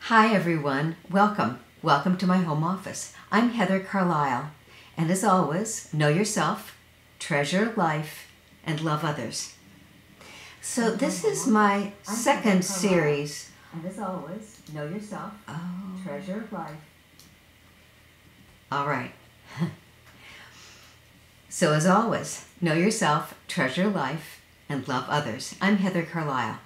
Hi everyone, welcome to my home office. I'm Heather Carlisle, and as always, know yourself, treasure life, and love others. So this is my second series. And as always, know yourself, treasure life. All right. So as always, know yourself, treasure life, and love others. I'm Heather Carlisle.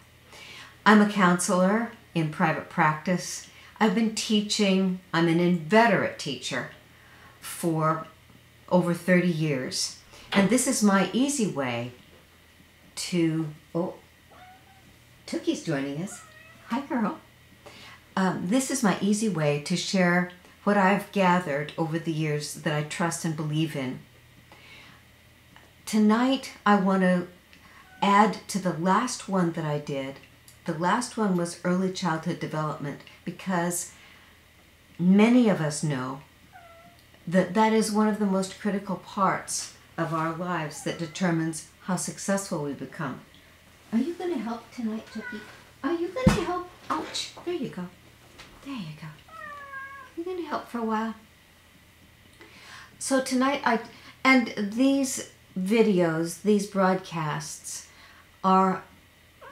I'm a counselor in private practice. I've been teaching, I'm an inveterate teacher for over 30 years. And this is my easy way to, Tookie's joining us. Hi girl. This is my easy way to share what I've gathered over the years that I trust and believe in. Tonight I want to add to the last one that I did. The last one was early childhood development, because many of us know that that is one of the most critical parts of our lives that determines how successful we become. Are you going to help tonight, Tookie? Are you going to help? Ouch! There you go. There you go. You're going to help for a while. So tonight, and these videos, these broadcasts are,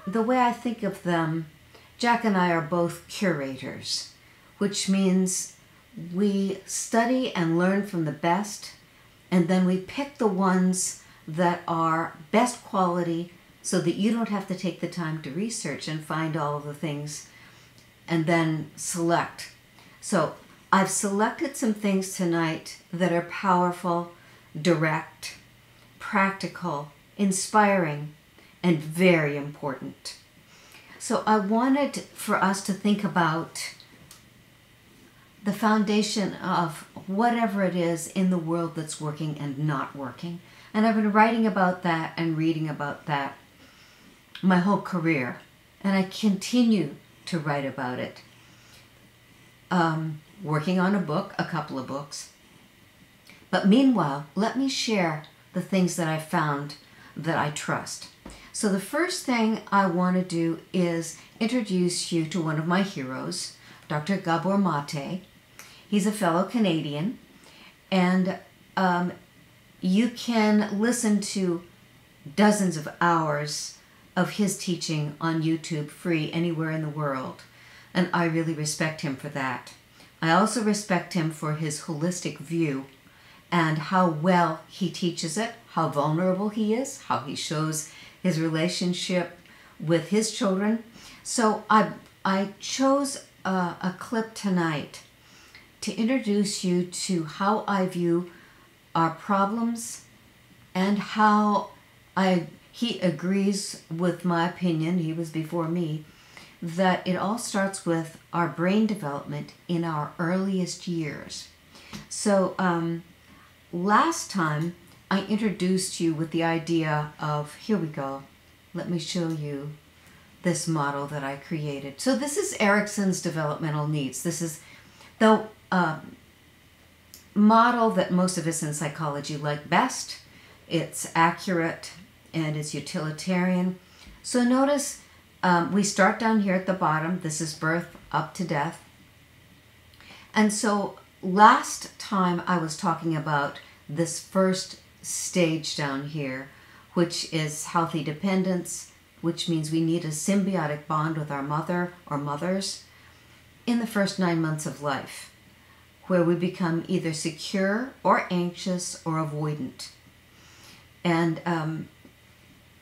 the way I think of them, Jack and I are both curators, which means we study and learn from the best, and then we pick the ones that are best quality so that you don't have to take the time to research and find all of the things and then select. So I've selected some things tonight that are powerful, direct, practical, inspiring, and very important. So I wanted for us to think about the foundation of whatever it is in the world that's working and not working. And I've been writing about that and reading about that my whole career. And I continue to write about it. Working on a book, a couple of books. But meanwhile, let me share the things that I found that I trust. So the first thing I want to do is introduce you to one of my heroes, Dr. Gabor Mate. He's a fellow Canadian, and you can listen to dozens of hours of his teaching on YouTube free anywhere in the world, and I really respect him for that. I also respect him for his holistic view and how well he teaches it, how vulnerable he is, how he shows his relationship with his children. So I chose a clip tonight to introduce you to how I view our problems and how he agrees with my opinion, he was before me, that it all starts with our brain development in our earliest years. So last time I introduced you with the idea of, here we go, let me show you this model that I created. So this is Erickson's developmental needs. This is the model that most of us in psychology like best. It's accurate and it's utilitarian. So notice we start down here at the bottom. This is birth up to death. And so last time I was talking about this first stage down here, which is healthy dependence, which means we need a symbiotic bond with our mother or mothers in the first 9 months of life, where we become either secure or anxious or avoidant. And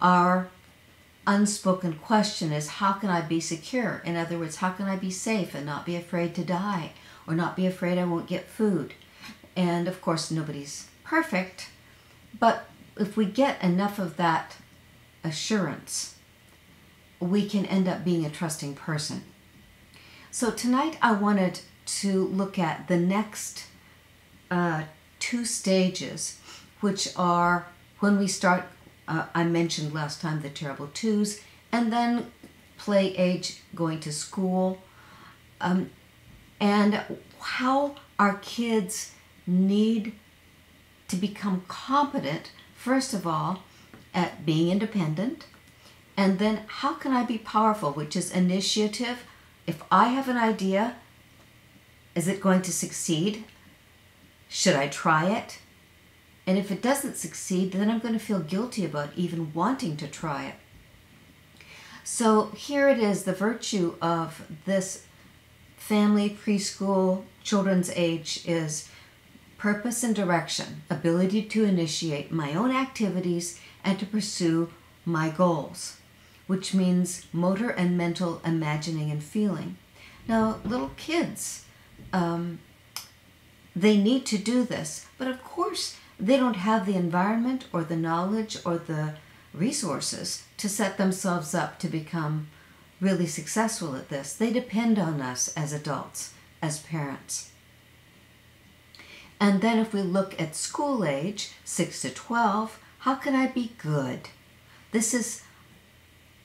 our unspoken question is, how can I be secure? In other words, how can I be safe and not be afraid to die or not be afraid I won't get food? And of course, nobody's perfect, but if we get enough of that assurance, we can end up being a trusting person. So tonight I wanted to look at the next two stages, which are when we start, I mentioned last time, the terrible twos, and then play age, going to school, and how our kids need to become competent, first of all, at being independent, and then how can I be powerful, which is initiative, If I have an idea, is it going to succeed? Should I try it? And if it doesn't succeed, then I'm going to feel guilty about even wanting to try it. So here it is, the virtue of this family, preschool, children's age is purpose and direction, ability to initiate my own activities and to pursue my goals, which means motor and mental imagining and feeling. Now, little kids, they need to do this, but of course they don't have the environment or the knowledge or the resources to set themselves up to become really successful at this. They depend on us as adults, as parents. And then if we look at school age, 6 to 12, how can I be good? This is,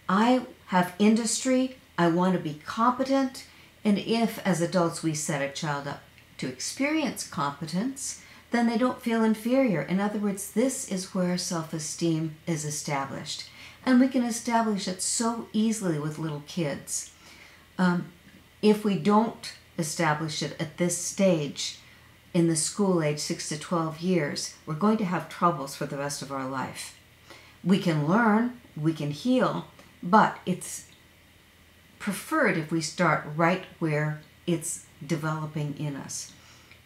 I have industry, I want to be competent, and if as adults we set a child up to experience competence, then they don't feel inferior. In other words, this is where self-esteem is established. And we can establish it so easily with little kids. If we don't establish it at this stage, in the school age, 6 to 12 years, we're going to have troubles for the rest of our life. We can learn, we can heal, but it's preferred if we start right where it's developing in us.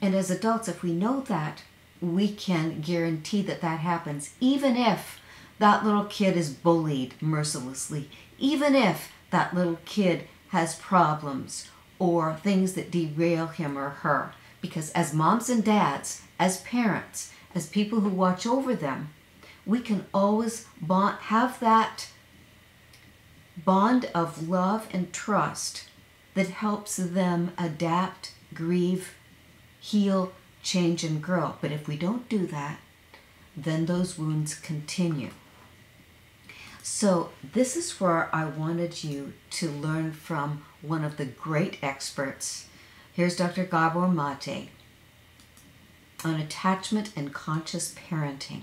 And as adults, if we know that, we can guarantee that that happens, even if that little kid is bullied mercilessly, even if that little kid has problems or things that derail him or her. Because as moms and dads, as parents, as people who watch over them, we can always have that bond of love and trust that helps them adapt, grieve, heal, change, and grow. But if we don't do that, then those wounds continue. So this is where I wanted you to learn from one of the great experts. Here's Dr. Gabor Mate on attachment and conscious parenting.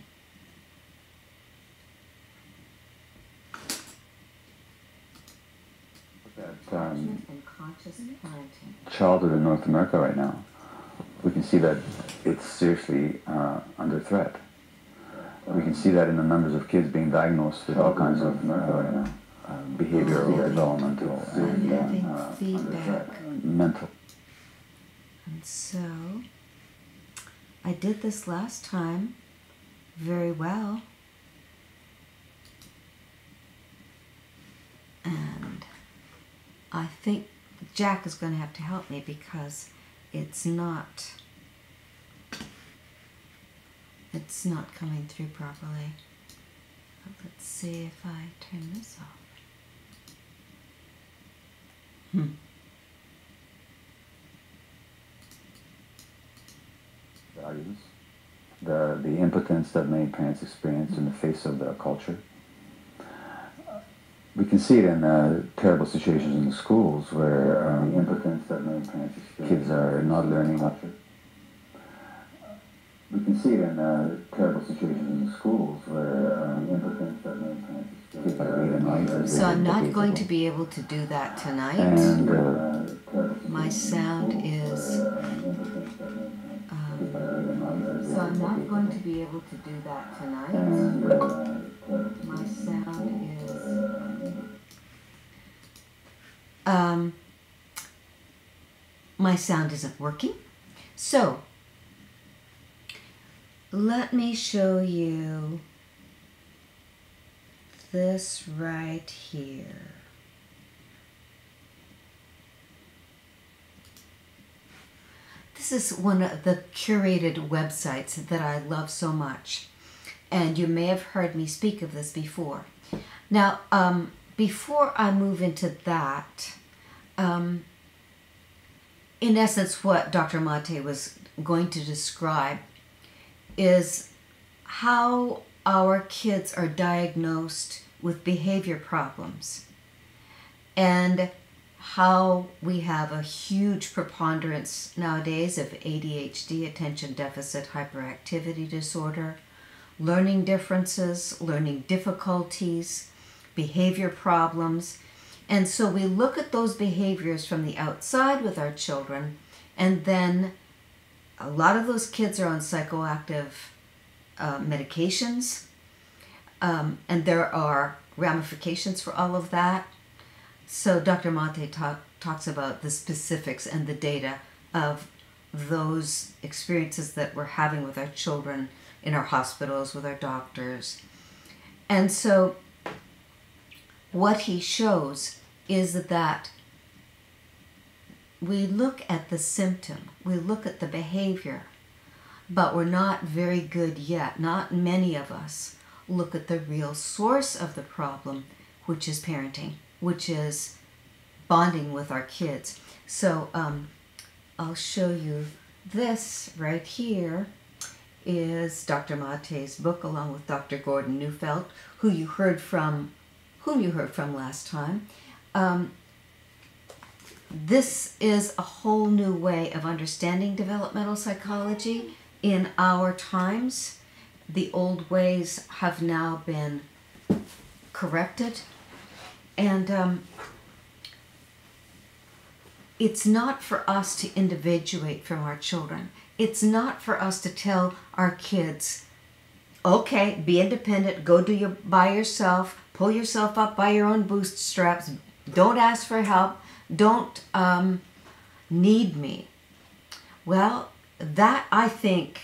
And conscious parenting. Childhood in North America right now, we can see that it's seriously under threat. We can see that in the numbers of kids being diagnosed with all kinds of behavioral, developmental, and feedback. Mental. And so, I did this last time very well. And I think Jack is going to have to help me because it's not coming through properly. But let's see if I turn this off. Values, the impotence that many parents experience in the face of the culture. We can see it in terrible situations in the schools where impotence that many parents experience. Kids are not learning much. We can see it in terrible situations in the schools where impotence that many parents experience. Kids are reading life. So I'm not going to be able to do that tonight. And my sound is... so I'm not going to be able to do that tonight. My sound is... my sound isn't working. So, let me show you this right here. This is one of the curated websites that I love so much. And you may have heard me speak of this before. Now, before I move into that, in essence, what Dr. Mate was going to describe is how our kids are diagnosed with behavior problems and how we have a huge preponderance nowadays of ADHD, attention deficit hyperactivity disorder, learning differences, learning difficulties, behavior problems, And so we look at those behaviors from the outside with our children, and then a lot of those kids are on psychoactive medications, and there are ramifications for all of that. So Dr. Mate talks about the specifics and the data of those experiences that we're having with our children in our hospitals, with our doctors. And so what he shows is that we look at the symptom, we look at the behavior, but we're not very good yet. Not many of us look at the real source of the problem, which is parenting, which is bonding with our kids. So I'll show you this right here is Dr. Mate's book, along with Dr. Gordon Neufeld, whom you heard from last time. This is a whole new way of understanding developmental psychology in our times. The old ways have now been corrected, and it's not for us to individuate from our children. It's not for us to tell our kids, okay, be independent, go by yourself, pull yourself up by your own bootstraps, don't ask for help, don't need me. Well, that, I think,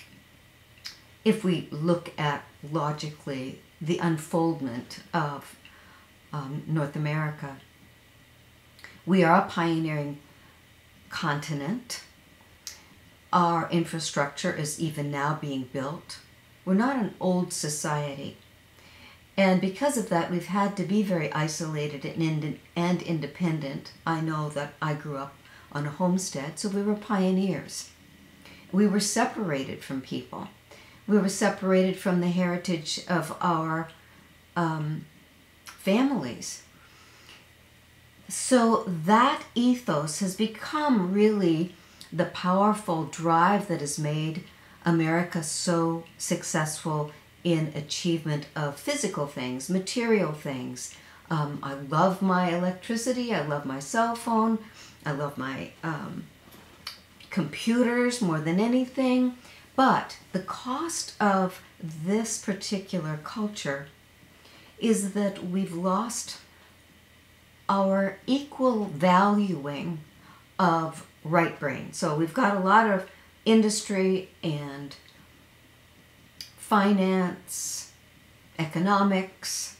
if we look at logically the unfoldment of North America, we are a pioneering continent. Our infrastructure is even now being built. We're not an old society. And because of that, we've had to be very isolated and independent. I know that I grew up on a homestead, so we were pioneers. We were separated from people. We were separated from the heritage of our families. So that ethos has become really the powerful drive that has made America so successful in achievement of physical things, material things. I love my electricity, I love my cell phone, I love my computers more than anything. But the cost of this particular culture is that we've lost our equal valuing of right brain. So we've got a lot of industry and finance, economics,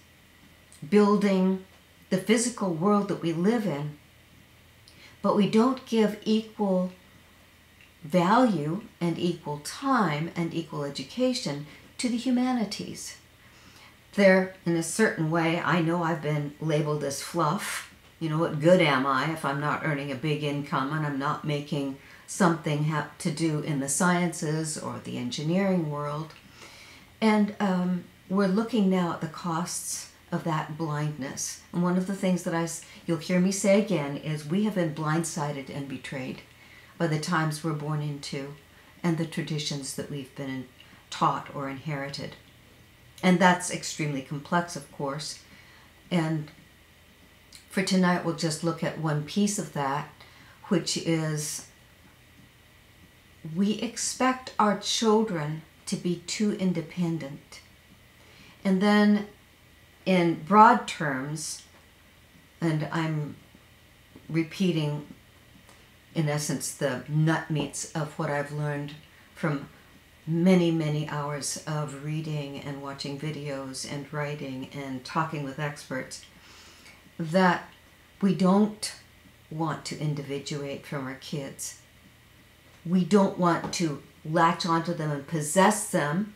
building, the physical world that we live in, but we don't give equal value and equal time and equal education to the humanities. There, in a certain way, I know I've been labeled as fluff. You know, what good am I if I'm not earning a big income and I'm not making something have to do in the sciences or the engineering world? And we're looking now at the costs of that blindness. And one of the things that you'll hear me say again is we have been blindsided and betrayed by the times we're born into and the traditions that we've been taught or inherited. And that's extremely complex, of course. And for tonight, we'll just look at one piece of that, which is we expect our children to be too independent. And then in broad terms, and I'm repeating in essence the nut meats of what I've learned from many, many hours of reading and watching videos and writing and talking with experts, that we don't want to individuate from our kids. We don't want to latch onto them and possess them.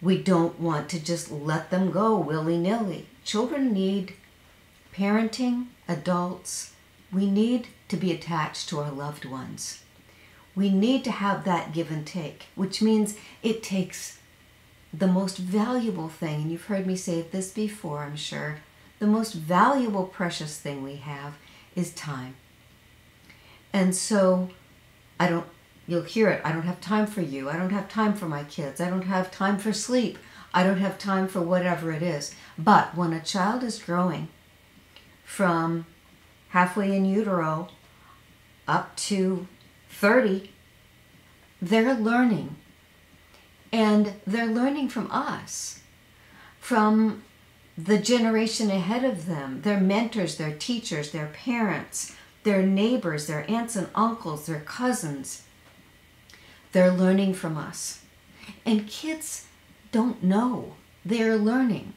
We don't want to just let them go willy-nilly. Children need parenting, adults. We need to be attached to our loved ones. We need to have that give and take, which means it takes the most valuable thing, and you've heard me say this before, I'm sure, the most valuable, precious thing we have is time. And so you'll hear it, I don't have time for you, I don't have time for my kids, I don't have time for sleep, I don't have time for whatever it is. But when a child is growing from halfway in utero up to 30, they're learning. And they're learning from us, from the generation ahead of them, their mentors, their teachers, their parents, their neighbors, their aunts and uncles, their cousins. They're learning from us. And kids don't know. They're learning.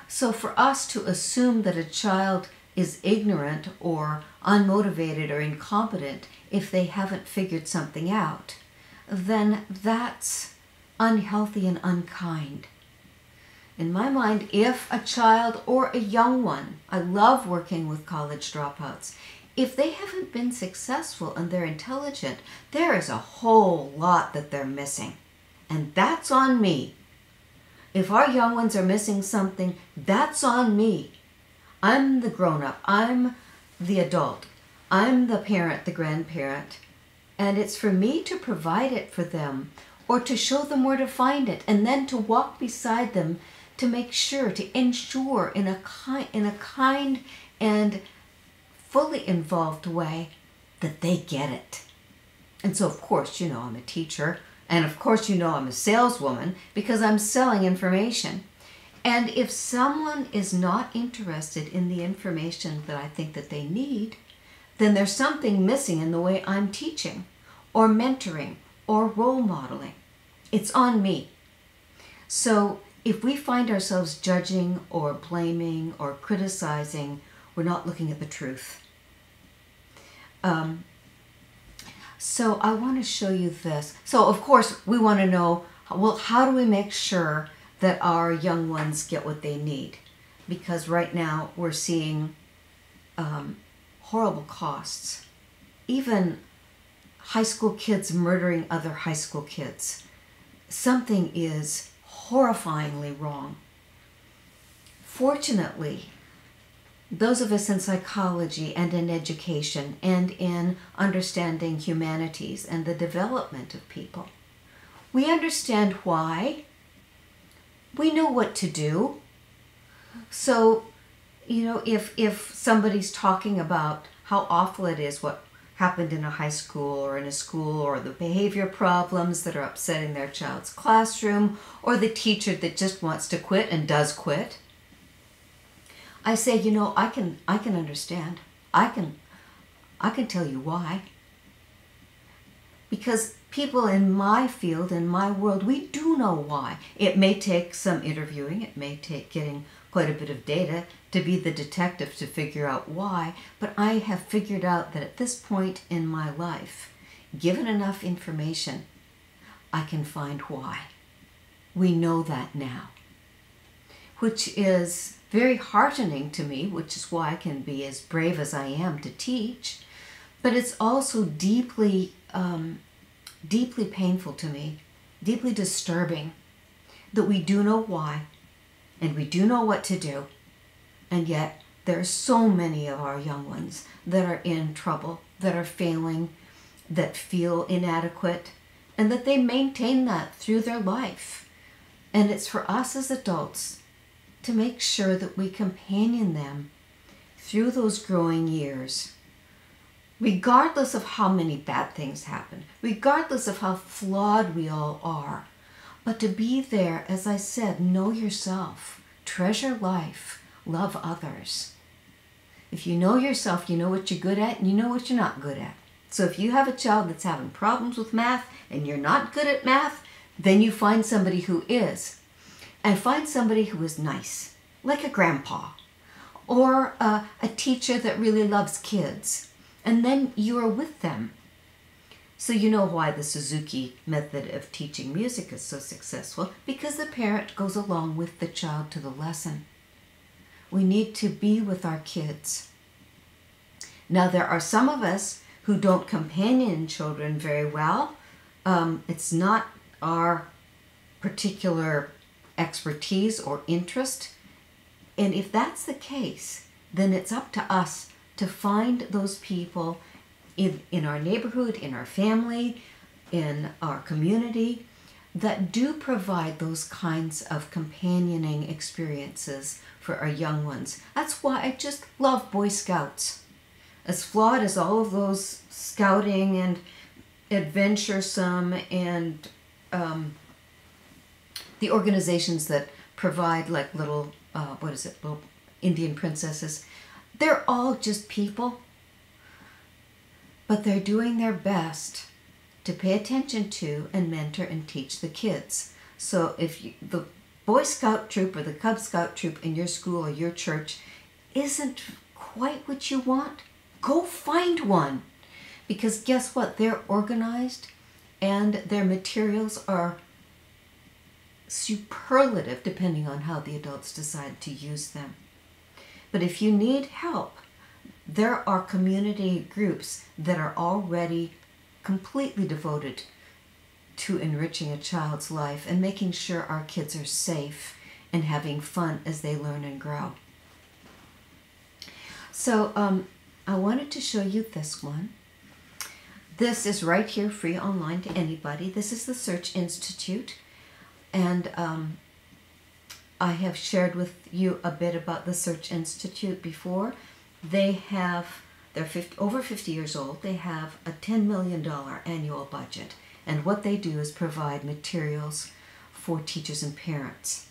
So for us to assume that a child is ignorant or unmotivated or incompetent if they haven't figured something out, then that's unhealthy and unkind. In my mind, if a child or a young one, I love working with college dropouts, if they haven't been successful and they're intelligent, there is a whole lot that they're missing. And that's on me. If our young ones are missing something, that's on me. I'm the grown-up. I'm the adult. I'm the parent, the grandparent. And it's for me to provide it for them or to show them where to find it and then to walk beside them to make sure, to ensure in a kind and fully involved way that they get it. And so, of course, you know I'm a teacher. And of course, you know I'm a saleswoman because I'm selling information. And if someone is not interested in the information that I think that they need, then there's something missing in the way I'm teaching or mentoring or role modeling. It's on me. So if we find ourselves judging or blaming or criticizing, we're not looking at the truth. So I want to show you this. So of course we want to know, well, how do we make sure that our young ones get what they need? Because right now we're seeing horrible costs. Even high school kids murdering other high school kids. Something is horrifyingly wrong. Fortunately, those of us in psychology and in education and in understanding humanities and the development of people, we understand why. We know what to do. So, you know, if somebody's talking about how awful it is what happened in a high school or in a school, or the behavior problems that are upsetting their child's classroom, or the teacher that just wants to quit and does quit, I say, you know, I can understand. I can tell you why. Because people in my field, in my world, we do know why. It may take some interviewing. It may take getting quite a bit of data to be the detective to figure out why. But I have figured out that at this point in my life, given enough information, I can find why. We know that now, which is very heartening to me, which is why I can be as brave as I am to teach. But it's also deeply painful to me, deeply disturbing that we do know why and we do know what to do, and yet there are so many of our young ones that are in trouble, that are failing, that feel inadequate, and that they maintain that through their life. And it's for us as adults to make sure that we companion them through those growing years, regardless of how many bad things happen, regardless of how flawed we all are. But to be there, as I said, know yourself, treasure life, love others. If you know yourself, you know what you're good at and you know what you're not good at. So if you have a child that's having problems with math and you're not good at math, then you find somebody who is. And find somebody who is nice, like a grandpa, or a teacher that really loves kids. And then you are with them. So you know why the Suzuki method of teaching music is so successful, because the parent goes along with the child to the lesson. We need to be with our kids. Now there are some of us who don't companion children very well. It's not our particular expertise or interest. And if that's the case, then it's up to us to find those people in our neighborhood, in our family, in our community, that do provide those kinds of companioning experiences for our young ones. That's why I just love Boy Scouts. As flawed as all of those scouting and adventuresome and the organizations that provide like little, little Indian princesses, they're all just people, but they're doing their best to pay attention to and mentor and teach the kids. So if the Boy Scout troop or the Cub Scout troop in your school or your church isn't quite what you want, go find one. Because guess what? They're organized and their materials are superlative depending on how the adults decide to use them. But if you need help, there are community groups that are already completely devoted to enriching a child's life and making sure our kids are safe and having fun as they learn and grow. So I wanted to show you this one. This is right here, free online to anybody. This is the Search Institute, and I have shared with you a bit about the Search Institute before. They're over 50 years old. They have a $10 million annual budget, and what they do is provide materials for teachers and parents.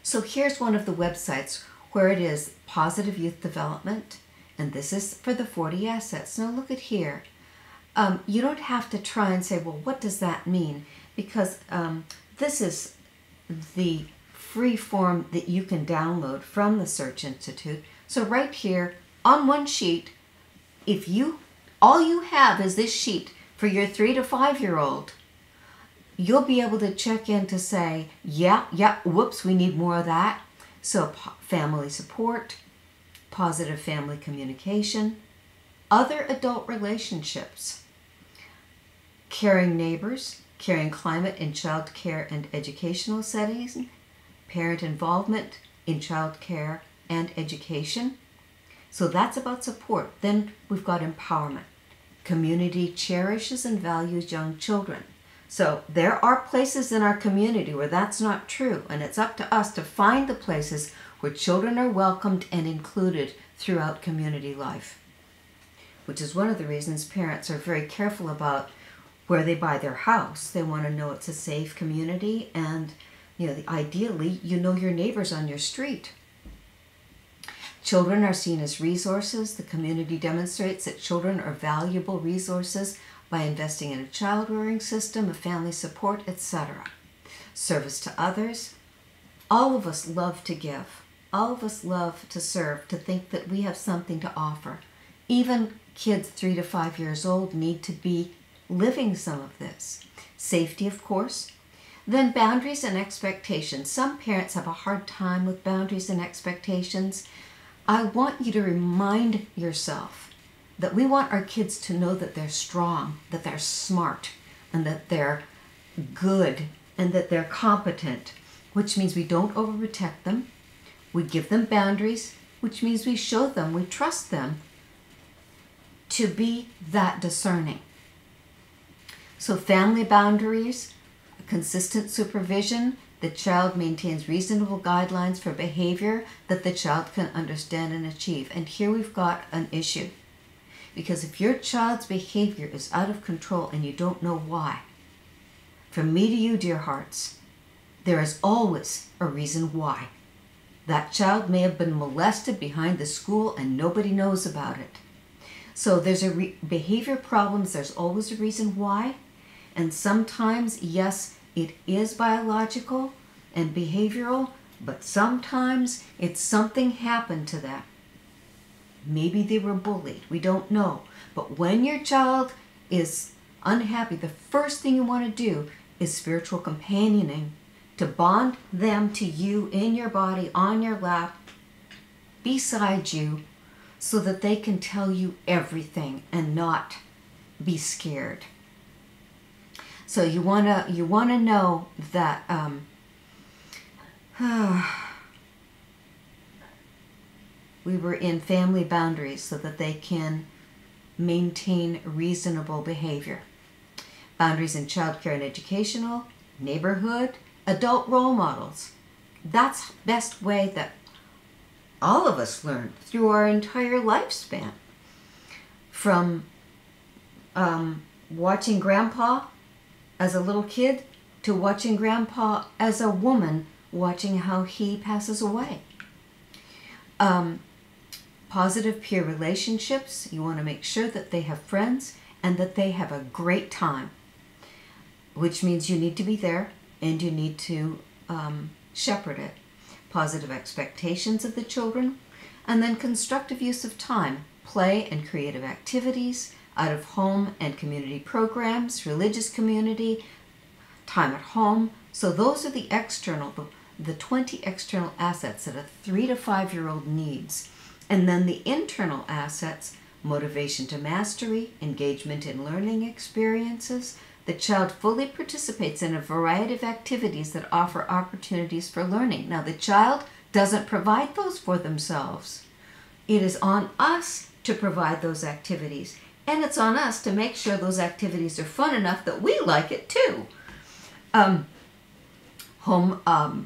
So here's one of the websites where it is Positive Youth Development, and this is for the 40 assets. Now look at here. You don't have to try and say, well, what does that mean? Because this is the free form that you can download from the Search Institute. So right here on one sheet, all you have is this sheet for your 3 to 5 year old, you'll be able to check in to say, yeah, whoops, we need more of that. So family support, positive family communication, other adult relationships, caring neighbors, caring climate in child care and educational settings, parent involvement in child care and education. So that's about support. Then we've got empowerment. Community cherishes and values young children. So there are places in our community where that's not true, and it's up to us to find the places where children are welcomed and included throughout community life, which is one of the reasons parents are very careful about where they buy their house. They want to know it's a safe community, and ideally you know your neighbors on your street. Children are seen as resources. The community demonstrates that children are valuable resources by investing in a child-rearing system, a family support, etc. Service to others. All of us love to give. All of us love to serve, to think that we have something to offer. Even kids 3 to 5 years old need to be living some of this. Safety, of course. Then boundaries and expectations. Some parents have a hard time with boundaries and expectations. I want you to remind yourself that we want our kids to know that they're strong, that they're smart, and that they're good, and that they're competent, which means we don't overprotect them. We give them boundaries, which means we show them, we trust them to be that discerning. So family boundaries, consistent supervision, the child maintains reasonable guidelines for behavior that the child can understand and achieve. And here we've got an issue. Because if your child's behavior is out of control and you don't know why, from me to you, dear hearts, there is always a reason why. That child may have been molested behind the school and nobody knows about it. So there's behavior problems, there's always a reason why. And sometimes, yes, it is biological and behavioral, but sometimes it's something happened to them. Maybe they were bullied, we don't know. But when your child is unhappy, the first thing you want to do is spiritual companioning, to bond them to you in your body, on your lap, beside you, so that they can tell you everything and not be scared. So you wanna know that we were in family boundaries so that they can maintain reasonable behavior. boundaries in childcare and educational, neighborhood, adult role models. That's the best way that all of us learn through our entire lifespan. From watching Grandpa as a little kid to watching Grandpa as a woman, watching how he passes away. Positive peer relationships. You want to make sure that they have friends and that they have a great time, which means you need to be there and you need to shepherd it. Positive expectations of the children, and then constructive use of time, play and creative activities, out of home and community programs, religious community, time at home. So those are the external, the 20 external assets that a 3 to 5 year old needs. And then the internal assets, motivation to mastery, engagement in learning experiences. The child fully participates in a variety of activities that offer opportunities for learning. Now, the child doesn't provide those for themselves. It is on us to provide those activities. And it's on us to make sure those activities are fun enough that we like it too. Home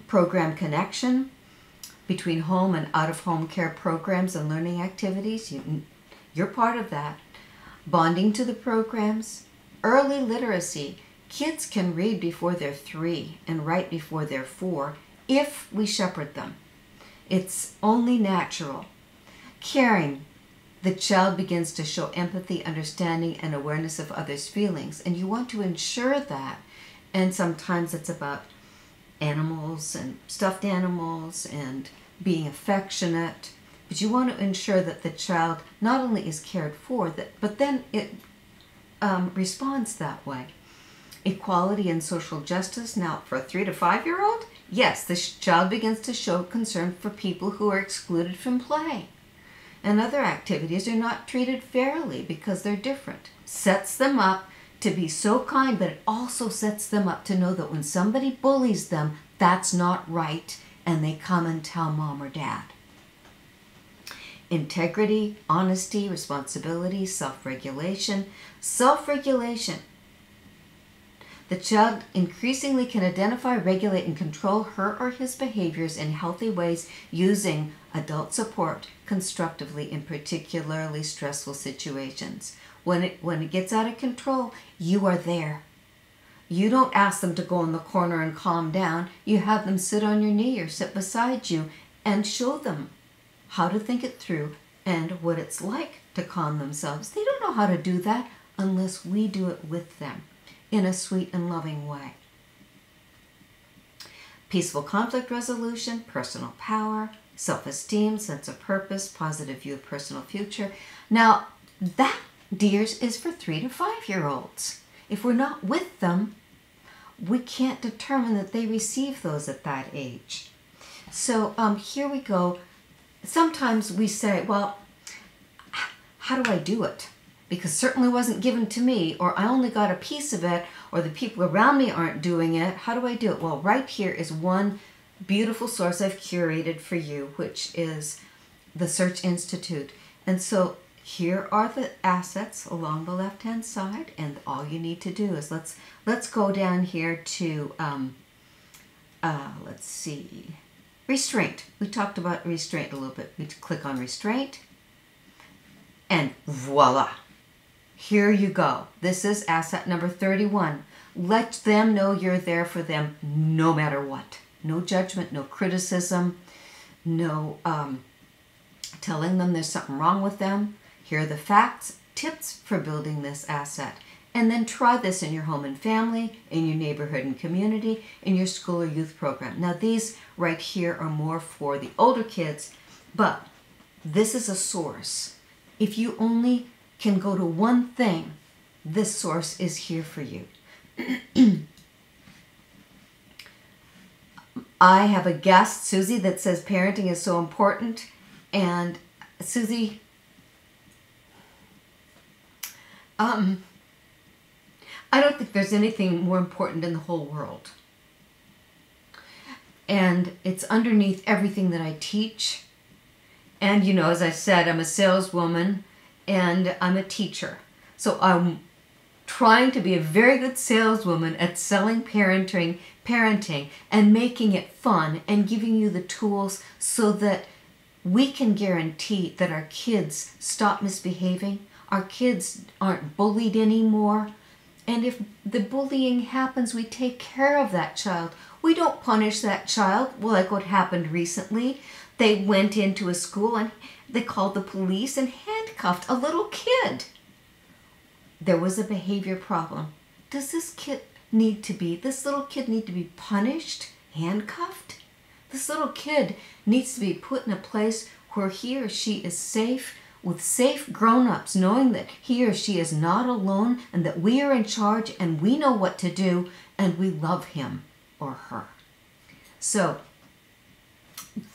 program connection between home and out-of-home care programs and learning activities. You're part of that. Bonding to the programs. Early literacy. Kids can read before they're 3 and write before they're 4 if we shepherd them. It's only natural. Caring. The child begins to show empathy, understanding, and awareness of others' feelings. And you want to ensure that. And sometimes it's about animals and stuffed animals and being affectionate. But you want to ensure that the child not only is cared for, but then it responds that way. Equality and social justice. Now, for a 3 to 5 year old, yes, the child begins to show concern for people who are excluded from play. And other activities are not treated fairly because they're different. Sets them up to be so kind, but it also sets them up to know that when somebody bullies them, that's not right, and they come and tell mom or dad. Integrity, honesty, responsibility, self-regulation. Self-regulation. The child increasingly can identify, regulate, and control her or his behaviors in healthy ways using adult support constructively in particularly stressful situations. When it gets out of control, you are there. You don't ask them to go in the corner and calm down. You have them sit on your knee or sit beside you and show them how to think it through and what it's like to calm themselves. They don't know how to do that unless we do it with them in a sweet and loving way. Peaceful conflict resolution, personal power, self-esteem, sense of purpose, positive view of personal future. Now, that, dears, is for 3 to 5 year olds. If we're not with them, we can't determine that they receive those at that age. So here we go. Sometimes we say, well, how do I do it? Because certainly wasn't given to me, or I only got a piece of it, or the people around me aren't doing it. How do I do it? Well, right here is one beautiful source I've curated for you, which is the Search Institute. And so here are the assets along the left-hand side, and all you need to do is let's go down here to let's see, restraint. We talked about restraint a little bit. We click on restraint, and voila, here you go. This is asset number 31. Let them know you're there for them no matter what. No judgment, no criticism, no telling them there's something wrong with them. Here are the facts, tips for building this asset. And then try this in your home and family, in your neighborhood and community, in your school or youth program. Now these right here are more for the older kids, but this is a source. If you only can go to one thing, this source is here for you. I have a guest, Susie, that says parenting is so important. And Susie, I don't think there's anything more important in the whole world. And it's underneath everything that I teach. And, you know, as I said, I'm a saleswoman and I'm a teacher. So trying to be a very good saleswoman at selling parenting and making it fun and giving you the tools so that we can guarantee that our kids stop misbehaving, our kids aren't bullied anymore, and if the bullying happens, we take care of that child. We don't punish that child, well, like what happened recently. They went into a school and they called the police and handcuffed a little kid. There was a behavior problem. Does this little kid need to be punished, handcuffed? This little kid needs to be put in a place where he or she is safe, with safe grown-ups, knowing that he or she is not alone and that we are in charge and we know what to do and we love him or her. So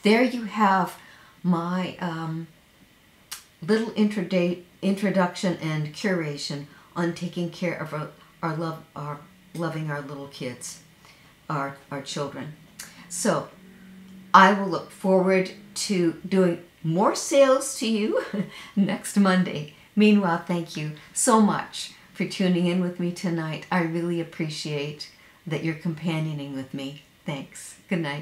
there you have my little introduction and curation on taking care of loving our little kids, our children. So I will look forward to doing more sales to you next Monday. Meanwhile, thank you so much for tuning in with me tonight. I really appreciate that you're companioning with me. Thanks. Good night.